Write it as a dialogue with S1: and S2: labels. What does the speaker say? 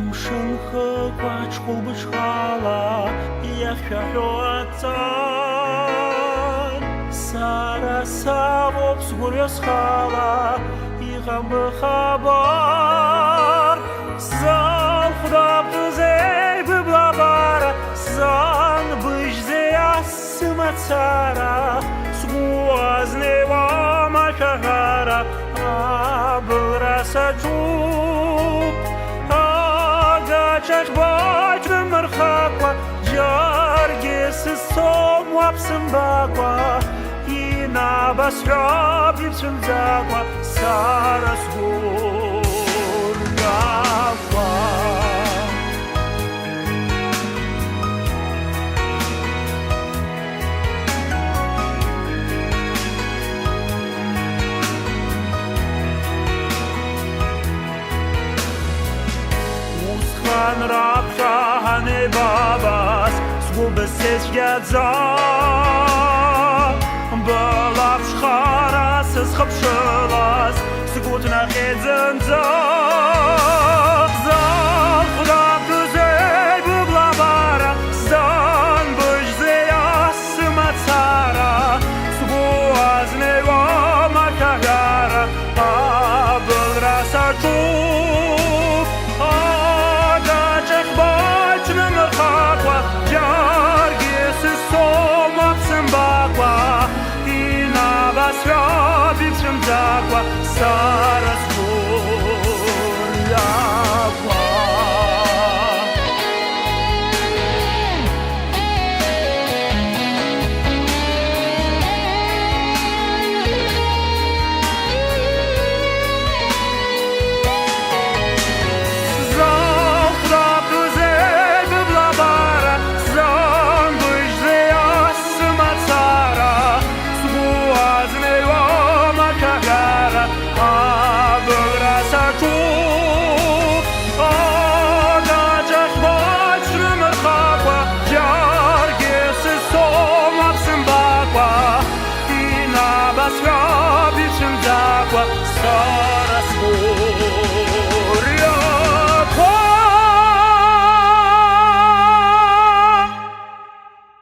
S1: Амшынхы кәачқәыл быҽхала иахьшәаҳәо Сара савоуп сгәырҩа схала иҟам быхабар Залхәдаԥтәызеи быблабара Занбыжьзеи асымацара Сгәы азнеиуам ашәаҳәара Абылра саҿуп Агаҿахьбаҿ бымырхакәа Џьаргьы сызцом уаԥсымбакәа Инабасҳәап ибцәымӡакәа Сара сгәырҩақәа Усҟан раԥхьа ҳанеибабаз Сгәы бысцәгьаӡа Былаԥшхара сызхыԥшылаз Сгәы ҭнахьеит зынӡа Залхәдаԥтәызеи быблабара Занбыжьзеи асымацара Сгәы азнеиуам ашәаҳәара Абылра саҿуп Агаҿахьбаҿ бымырхакәа Џьаргьы сызцом уаԥсымбакәа Инабасҳәап ибцәымӡакәа Сара сгәырҩақәа Залхәдаԥтәызеи быблабара Занбыжьзеи асымацара Сгәы азнеиуам ашәаҳәара Абылра саҿуп Агаҿахьбаҿ бымырхакәа Џьаргьы сызцом уаԥсымбакәа Инабасҳәап